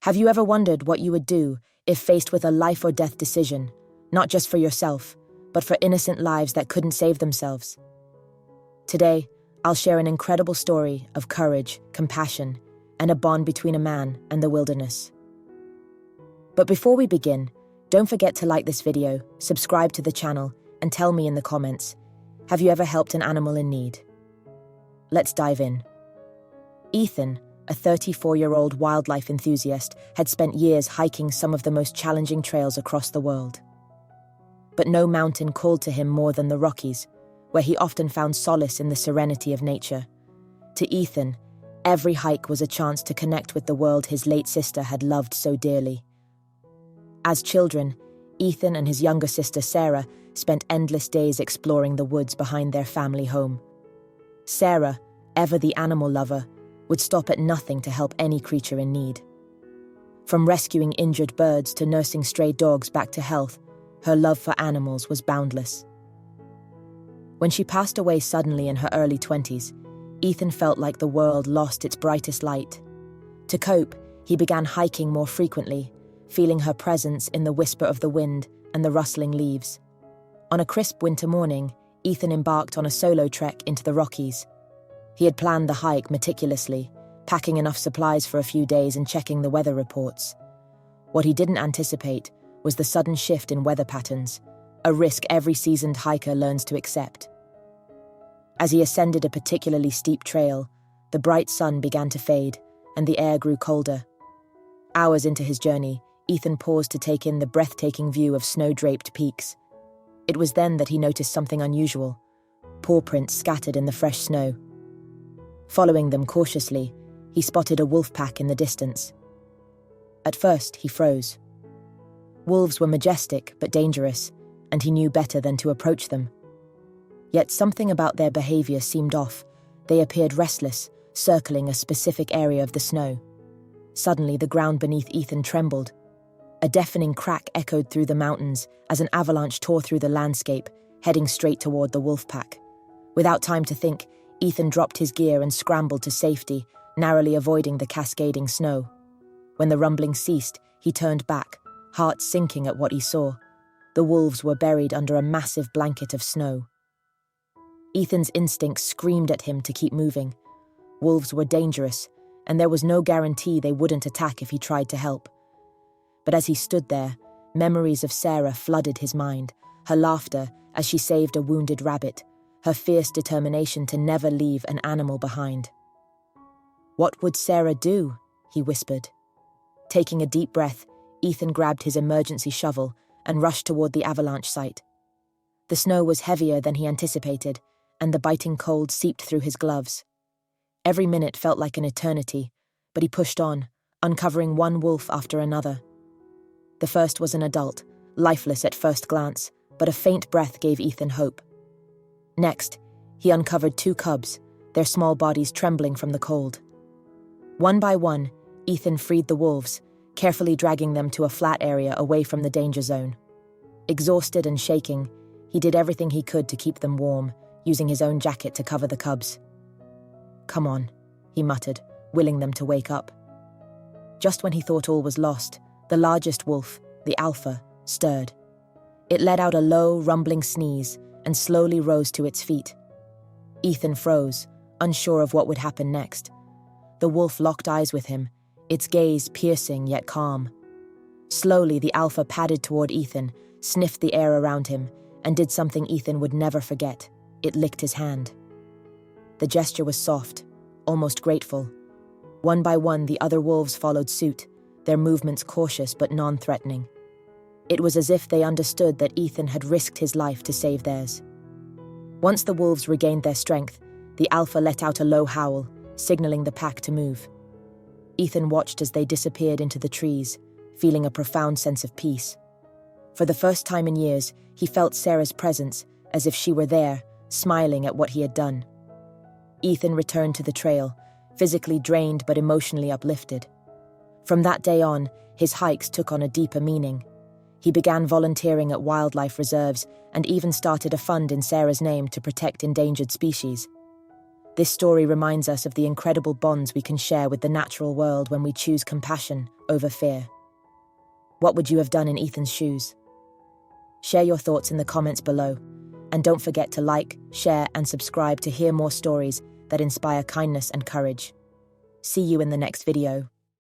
Have you ever wondered what you would do if faced with a life or death decision, not just for yourself, but for innocent lives that couldn't save themselves? Today, I'll share an incredible story of courage, compassion, and a bond between a man and the wilderness. But before we begin, don't forget to like this video, subscribe to the channel, and tell me in the comments, have you ever helped an animal in need? Let's dive in. Ethan, a 34-year-old wildlife enthusiast, had spent years hiking some of the most challenging trails across the world. But no mountain called to him more than the Rockies, where he often found solace in the serenity of nature. To Ethan, every hike was a chance to connect with the world his late sister had loved so dearly. As children, Ethan and his younger sister Sarah spent endless days exploring the woods behind their family home. Sarah, ever the animal lover, would stop at nothing to help any creature in need. From rescuing injured birds to nursing stray dogs back to health, her love for animals was boundless. When she passed away suddenly in her early 20s, Ethan felt like the world lost its brightest light. To cope, he began hiking more frequently, feeling her presence in the whisper of the wind and the rustling leaves. On a crisp winter morning, Ethan embarked on a solo trek into the Rockies. He had planned the hike meticulously, packing enough supplies for a few days and checking the weather reports. What he didn't anticipate was the sudden shift in weather patterns, a risk every seasoned hiker learns to accept. As he ascended a particularly steep trail, the bright sun began to fade and the air grew colder. Hours into his journey, Ethan paused to take in the breathtaking view of snow-draped peaks. It was then that he noticed something unusual: paw prints scattered in the fresh snow. Following them cautiously, he spotted a wolf pack in the distance. At first, he froze. Wolves were majestic but dangerous, and he knew better than to approach them. Yet something about their behavior seemed off. They appeared restless, circling a specific area of the snow. Suddenly, the ground beneath Ethan trembled. A deafening crack echoed through the mountains as an avalanche tore through the landscape, heading straight toward the wolf pack. Without time to think, Ethan dropped his gear and scrambled to safety, narrowly avoiding the cascading snow. When the rumbling ceased, he turned back, heart sinking at what he saw. The wolves were buried under a massive blanket of snow. Ethan's instincts screamed at him to keep moving. Wolves were dangerous, and there was no guarantee they wouldn't attack if he tried to help. But as he stood there, memories of Sarah flooded his mind, her laughter as she saved a wounded rabbit, her fierce determination to never leave an animal behind. "What would Sarah do?" he whispered. Taking a deep breath, Ethan grabbed his emergency shovel and rushed toward the avalanche site. The snow was heavier than he anticipated, and the biting cold seeped through his gloves. Every minute felt like an eternity, but he pushed on, uncovering one wolf after another. The first was an adult, lifeless at first glance, but a faint breath gave Ethan hope. Next, he uncovered two cubs, their small bodies trembling from the cold. One by one, Ethan freed the wolves, carefully dragging them to a flat area away from the danger zone. Exhausted and shaking, he did everything he could to keep them warm, using his own jacket to cover the cubs. "Come on," he muttered, willing them to wake up. Just when he thought all was lost, the largest wolf, the alpha, stirred. It let out a low, rumbling sneeze and slowly rose to its feet. Ethan froze, unsure of what would happen next. The wolf locked eyes with him, its gaze piercing yet calm. Slowly, the alpha padded toward Ethan, sniffed the air around him, and did something Ethan would never forget. It licked his hand. The gesture was soft, almost grateful. One by one, the other wolves followed suit, their movements cautious but non-threatening. It was as if they understood that Ethan had risked his life to save theirs. Once the wolves regained their strength, the alpha let out a low howl, signaling the pack to move. Ethan watched as they disappeared into the trees, feeling a profound sense of peace. For the first time in years, he felt Sarah's presence, as if she were there, smiling at what he had done. Ethan returned to the trail, physically drained but emotionally uplifted. From that day on, his hikes took on a deeper meaning. He began volunteering at wildlife reserves and even started a fund in Sarah's name to protect endangered species. This story reminds us of the incredible bonds we can share with the natural world when we choose compassion over fear. What would you have done in Ethan's shoes? Share your thoughts in the comments below, and don't forget to like, share, and subscribe to hear more stories that inspire kindness and courage. See you in the next video.